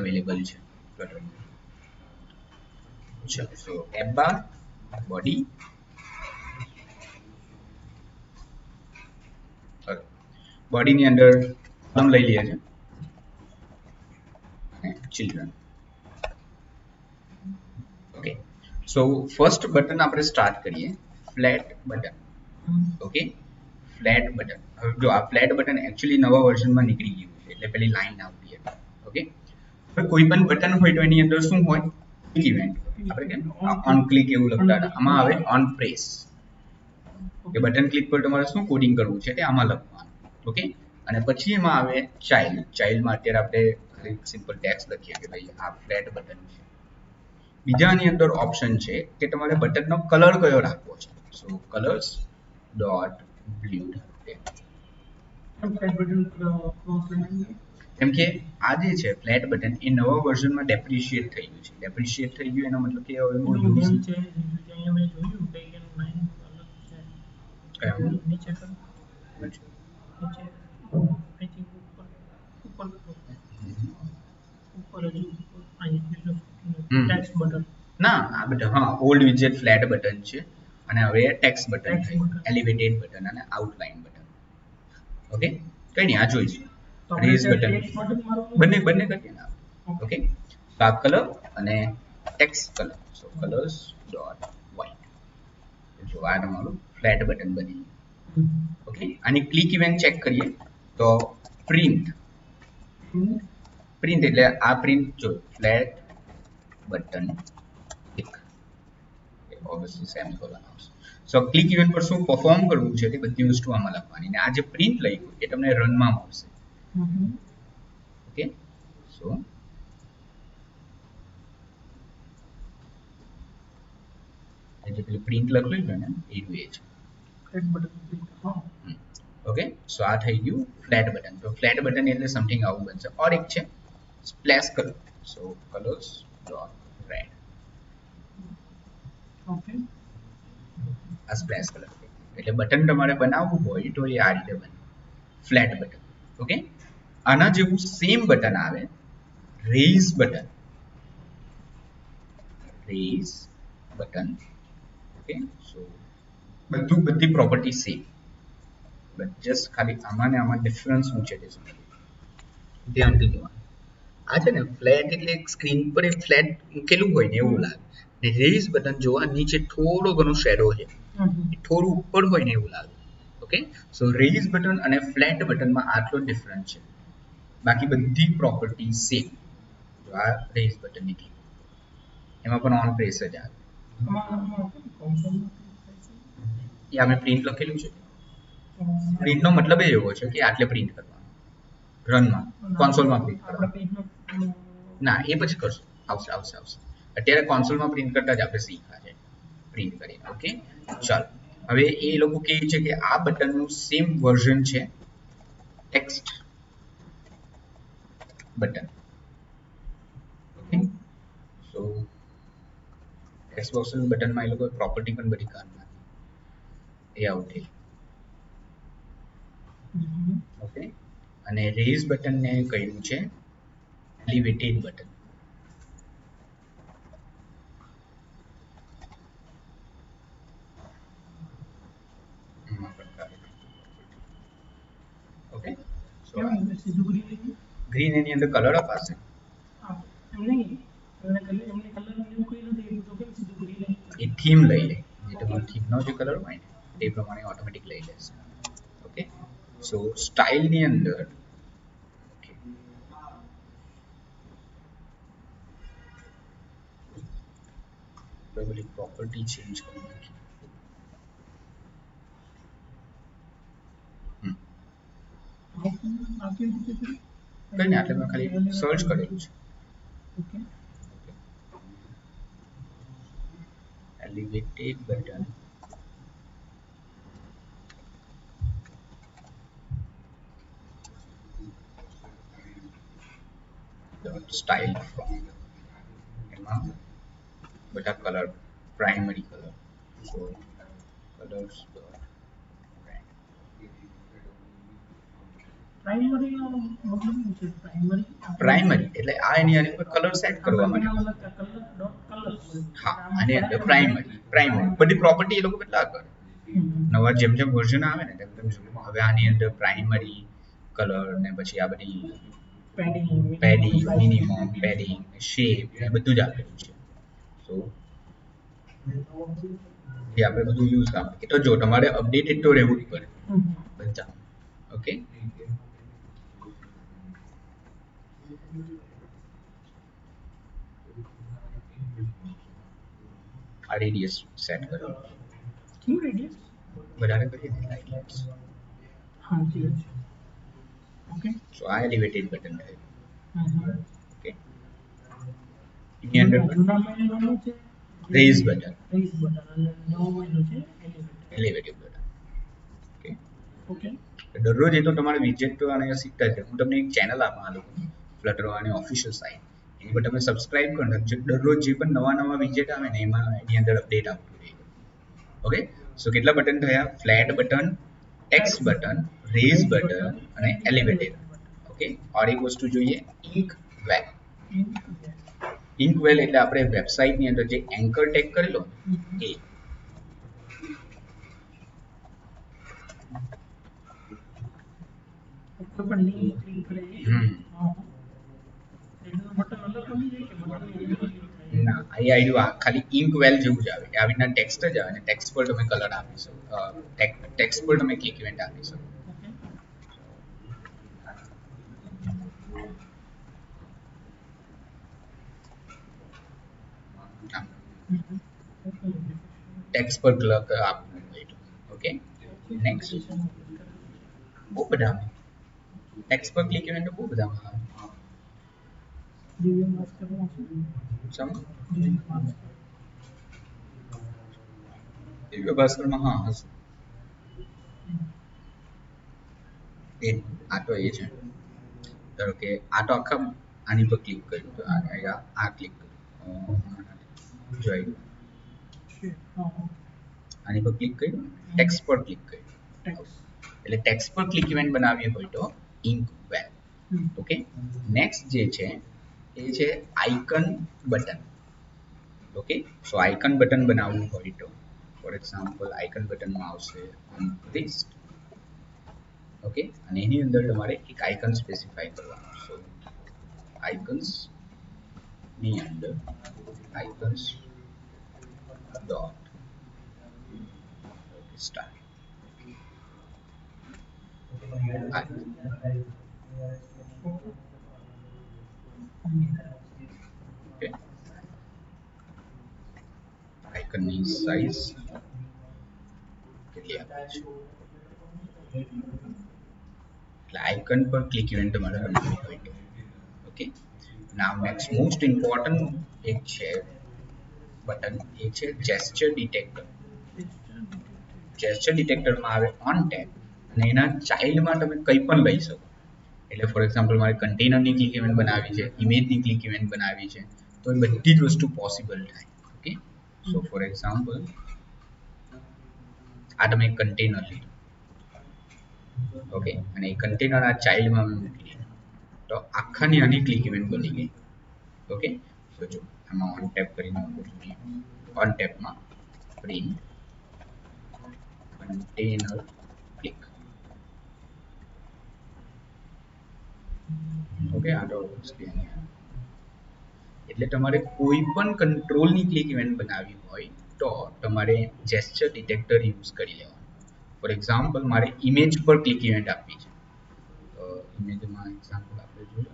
available છે Flutter માં. ચલો so app bar body body ની અંદર નામ લઈ લઈએ છે અને children. Okay so first button આપણે સ્ટાર્ટ કરીએ flat button. Okay flat button. હવે જો આ ફ્લેટ બટન એકચ્યુઅલી નવા વર્ઝનમાં નીકળી ગયું છે એટલે પેલી લાઈન આવતી હતી. ઓકે હવે કોઈ પણ બટન હોય તો એની અંદર શું હોય ક્લિક ઇવેન્ટ. આપણે કેમ ઓન ક્લિક એવું લખતા હતા આમાં આવે ઓન પ્રેસ. કે બટન ક્લિક પર તમારે શું કોડિંગ કરવું છે તે આમાં લખવાનું. ઓકે અને પછી એમાં આવે ચાઇલ્ડમાં અત્યારે આપણે સિમ્પલ ટેક્સ્ટ લખીએ કે ભાઈ આ ફ્લેટ બટન છે. બીજાની અંદર ઓપ્શન છે કે તમારે બટનનો કલર કયો રાખવો છે. સો કલર્સ ડોટ બ્લુ. કેમ કે આ જે છે ફ્લેટ બટન એ નવા વર્ઝનમાં ડેપ્રિશિએટ થઈ ગયું છે. ડેપ્રિશિએટ થઈ ગયું એનો મતલબ કે હવે બહુ યુઝ ના આ બટન હા ઓલ્ડ વિજેટ ફ્લેટ બટન છે અને હવે ટેક્સ્ટ બટન છે એલિવેટેડ બટન અને આઉટલાઇન બટન. ઓકે કઈ નહીં આ જોઈશું. રેઝ બટન બંને કરીએ ને. ઓકે આ કલર અને ટેક્સ્ટ કલર. સો કલર્સ ડોટ વ્હાઇટ. જો આ તમારું ફ્લેટ બટન બની ગયું. ઓકે આની ક્લિક ઇવેન્ટ ચેક કરીએ તો પ્રિન્ટ એટલે આ પ્રિન્ટ જો flat button click obviously semicolon આવશે. સો ક્લિક ઇવેન્ટ પર શું પરફોર્મ કરવું છે તે બધી વસ્તુ આમાં લખવાની અને આ જે પ્રિન્ટ લખ્યું એ તમને રનમાં મળશે. ઓકે સો જે પેલું પ્રિન્ટ લખેલું છે ને એ છે. ઓકે સો આ થઈ ગયું ફ્લેટ બટન. તો ફ્લેટ બટન એટલે સમથિંગ આવું બનશે. ઓર એક છે સ્પ્લેશ કલર. સો કલર્સ ડોટ રેડ. ઓકે આ સ્પ્લેશ કલર એટલે બટન તમારે બનાવવું હોય તો એ આ રીતે બને ફ્લેટ બટન. ઓકે આના જેવું સેમ બટન આવે રેઝ બટન. ઓકે સો બધી પ્રોપર્ટી સેમ બટ જસ્ટ ખાલી આમાં ને આમાં ડિફરન્સ શું છે તે ધ્યાનથી જોવાનું. આ છે ને ફ્લેટ એટલે સ્ક્રીન પર એક ફ્લેટ મૂકેલું હોય ને એવું લાગે. ને રેઝ બટન જોવા નીચે થોડો ઘણો શેડો છે થોડું ઉપર હોય ને એવું લાગે. ઓકે સો રેઝ બટન અને ફ્લેટ બટનમાં આટલો ડિફરન્સ છે બાકી બધી પ્રોપર્ટી સેમ. જો આ રેઝ બટન નીકળી એમાં પણ ઓન પ્રેસ જ આવે. એ અમે પ્રિન્ટ લખેલું છે. પ્રિન્ટનો મતલબ એ એવો છે કે આટલે પ્રિન્ટ કરવાનું રનમાં કોન્સોલમાં પ્રિન્ટ કરવાનું. ના એ પછી કરશું આવશે. અત્યારે કોન્સોલમાં પ્રિન્ટ કરતા જ આપણે શીખ્યા છે પ્રિન્ટ કરીને. ઓકે ચાલો હવે એ લોકો કહે છે કે આ બટનનું સેમ વર્ઝન છે text button. Okay so text box બટનમાં એ લોકો પ્રોપર્ટી પણ બધી કાઢ નાખી એ આવું થઈ. ઓકે અને રેઝ બટનને કહ્યું છે elevated button. Okay so green એની અંદર કલર અપાશે. એ થીમ લઈ લે જે તમારો થીમનો જે કલર હોય ને તે પ્રમાણે ઓટોમેટિક લઈ લેશે. ઓકે સો સ્ટાઇલની અંદર બધી પ્રોપર્ટી ચેન્જ કરી નાખી. કઈ નહીં આટલે મેં ખાલી સર્ચ કરેલું છે. એલિવેટેડ બટન સ્ટાઇલ ફ્રોમ એમાં બધા કલર પ્રાઇમરી કલર. સો કલર્સ પ્રાઇમરી એટલે આ એની આની પર કલર સેટ કરવા માટે. હા, આની અંદર પ્રાઇમરી બધી પ્રોપર્ટી એ લોકો બદલા કરે. નવા જેમ જેમ વર્ઝન આવે ને તેમ તેમ જોયું. હવે આની અંદર પ્રાઇમરી કલર ને પછી આ બધી પેડિંગ મિનિમમ પેડિંગ શેપ એ બધું જ આપેલું છે. સો એ આપણે બધું યુઝ કામ એ તો જો તમારે અપડેટેડ તો રહેવું જ પડે બધા. ઓકે, આ રેડિયસ સેટ કરો. વધારે કરીએ ને લાઈટ. સો આ એલિવેટેડ બટન થયું. ઓકે, એની અંદર raise button elevated button. Okay, દરરોજ એ તો તમારે વિજેટ તો આને શીખતા છે. હું તમને એક ચેનલ આપું આ લોકો ફ્લટર વાળાની ઓફિશિયલ સાઇટ, એની પર તમે સબસ્ક્રાઇબ કરી નાખજો. દરરોજ જે પણ નવા નવા વિજેટ આવે ને એમાં એની અંદર અપડેટ આવતું રહે. ઓકે, સો કેટલા બટન થયા? Flat button, text button, rays button અને એલિવેટેડ. ઓકે, और एक વસ્તુ જોઈએ ઇન્ક વેલ. ઇન્ક વેલ એટલે આપણે વેબસાઇટની અંદર જે એન્કર ટેગ કરેલો એ. ના, એ આઈડિયા ખાલી ઇન્ક વેલ જેવું જ આવે. આવી રીતના ટેક્સ્ટ જ આવે ને ટેક્સ્ટ પર તમે કલર આપી શકો. ટેક્સ્ટ પર તમે ક્લિક ઇવેન્ટ આપી શકો. ટેક્સ્ટ પર કલર આપવું હોય તો. Okay, next. બહુ બધા ટેક્સ્ટ પર ક્લિક ઇવેન્ટ બહુ બધા આવે. દિવ્ય ભાસ્કરમાં હા હશે. આ તો એ છે. ધારો કે આ તો આખા આની પર ક્લિક કર્યું તો આ ક્લિક કર્યું જોઈ આની પર ક્લિક કર્યું, ટેક્સ્ટ પર ક્લિક કર્યું એટલે ટેક્સ્ટ પર ક્લિક ઇવેન્ટ બનાવવી હોય તો ઇન્ક વેલ. ઓકે, નેક્સ્ટ જે છે એ છે આઇકન બટન. ઓકે, સો આઇકન બટન બનાવવું હોય તો ફોર એક્ઝામ્પલ આઇકન બટનમાં આવશે લિસ્ટ. ઓકે, અને એની અંદર તમારે એક આઇકન સ્પેસિફાઈ કરવાનું. સો આઇકન્સ ની અંદર આઇકન્સ ડોટ સ્ટાર. ઓકે, આઇકનની સાઇઝ કેટલી આપે છે એટલે આઇકન પર ક્લિક ઇવેન્ટ તમારે બનાવવી હોય તો. Okay, now next most important એક છે બટન, એ છે જેસ્ચર ડિટેક્ટર. જેસ્ચર ડિટેક્ટરમાં આવે ઓન ટેપ અને એના ચાઇલ્ડમાં તમે કંઈ પણ લઈ શકો. એટલે ફોર એક્ઝામ્પલ મારે કન્ટેનરની ક્લિક ઇવેન્ટ બનાવી છે, ઇમેજની ક્લિક ઇવેન્ટ બનાવી છે, તો એ બધી જ વસ્તુ પોસિબલ થાય. ઓકે, સો ફોર એક્ઝામ્પલ આ તમે કન્ટેનર લીધું. ઓકે, અને એ કન્ટેનર આ ચાઇલ્ડમાં મેં મૂકી તો આખાની આની ક્લિક ઇવેન્ટ બની ગઈ. ઓકે, તો જો આમાં ઓન ટેપ કરીને ઓન ટેપમાં પ્રિન્ટ કન્ટેનર ક્લિક. ઓકે, આ તો એટલે તમારે કોઈ પણ કંટ્રોલની ક્લિક ઇવેન્ટ બનાવવી હોય તો તમારે જેસ્ચર ડિટેક્ટર યુઝ કરી લેવાનું. ફોર એક્ઝામ્પલ મારે ઇમેજ પર ક્લિક ઇવેન્ટ આપવી છે તો ઇમેજમાં એક્ઝામ્પલ આપણે જોઈએ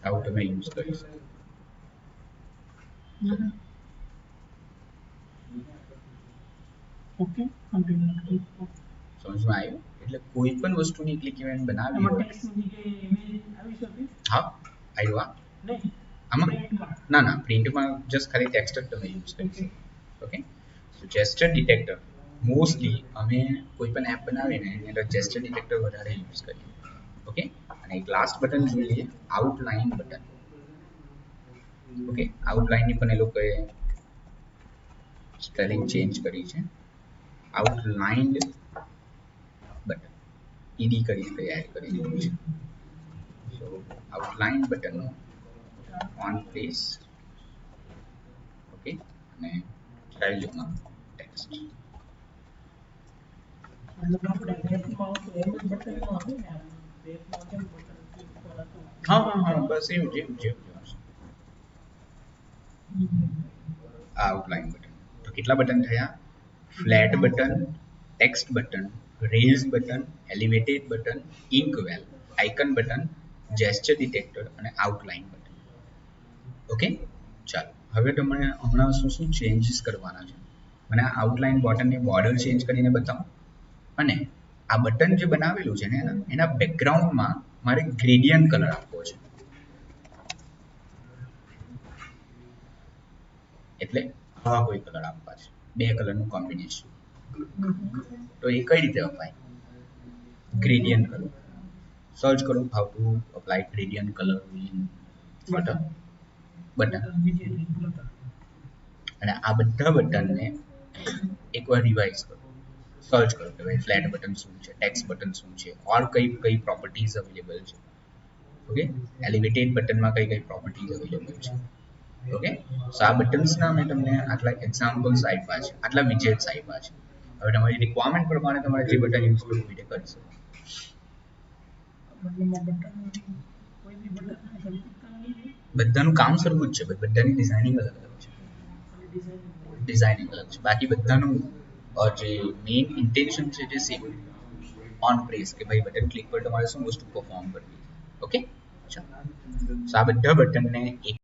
આવું તમે યુઝ કરી શકો. ઓકે, સમજમાં આવ્યું? એટલે કોઈ પણ વસ્તુની ક્લિક ઇવેન્ટ બનાવવી હોય. હા, આવ્યું આમાં ના ના પ્રિન્ટમાં જસ્ટ ખાલી ટેક્સ્ટ જ તમે યુઝ કરી શકો. ઓકે, સો જેસ્ચર ડિટેક્ટર મોસ્ટલી અમે કોઈ પણ એપ બનાવીને એની અંદર જેસ્ચર ડિટેક્ટર વધારે યુઝ કરીએ. ઓકે, અને એક લાસ્ટ બટન જોઈએ આઉટલાઇન બટન. ઓકે, આઉટલાઇનની પણ એ લોકોએ સ્પેલિંગ ચેન્જ કરી છે. આઉટલાઇન્ડ બટન. ઈડી કરીને કંઈ એડ કરી દીધું છે. સો આઉટલાઇન બટનનો ઓન પ્લેસ, ઓકે, અને વેલ્યુમાં ટેક્સ્ટ. હા હા હા, બસ એવું જેવું જેવું જેવું આ આઉટલાઇન બટન. તો કેટલા બટન થયા? Flat button, text button, rays button, elevated button, ink well, icon button, gesture detector અને આઉટલાઇન બટન. ઓકે, ચાલો હવે તમને હમણાં શું શું ચેન્જીસ કરવાના છે. મને આઉટલાઇન બટનની બોર્ડર ચેન્જ કરીને બતાવો. અને આ બટન જે બનાવેલું છે ને એના બેકગ્રાઉન્ડમાં મારે ગ્રેડિયન્ટ કલર આપવો છે. એટલે આવા કોઈ કલર આપવા છે, બે કલરનું કોમ્બિનેશન. તો એ કઈ રીતે અપાય? Gradient colour. સર્ચ કરો how to apply gradient colour in flutter button. અને આ બધા બટનને એકવાર રિવાઇઝ કરો, સર્ચ કરો કે ભાઈ ફ્લેટ બટન શું છે, ટેક્સ્ટ બટન શું છે, ઓર કઈ કઈ પ્રોપર્ટીઝ અવેલેબલ છે. ઓકે, એલિવેટેડ બટનમાં કઈ કઈ પ્રોપર્ટીઝ અવેલેબલ છે. ઓકે, સો આ બટન્સના મેં તમને આટલા એક્ઝામ્પલ્સ આપ્યા છે, આટલા વિજેટ્સ આપ્યા છે. હવે તમારી રિક્વાયરમેન્ટ પ્રમાણે તમારે જે બટન યુઝ કરવું હોય તે કરી શકો. બધાનું કામ સરખું જ છે, બધાની ડિઝાઇનિંગ અલગ અલગ છે. ડિઝાઇનિંગ અલગ છે, બાકી બધાનું જે મેઇન ઇન્ટેન્શન છે તે સેમ. ઓન પ્રેસ કે ભાઈ બટન ક્લિક પર તમારે શું વસ્તુ પરફોર્મ કરવી. ઓકે, ચાલો. સો આ બધા બટનને એક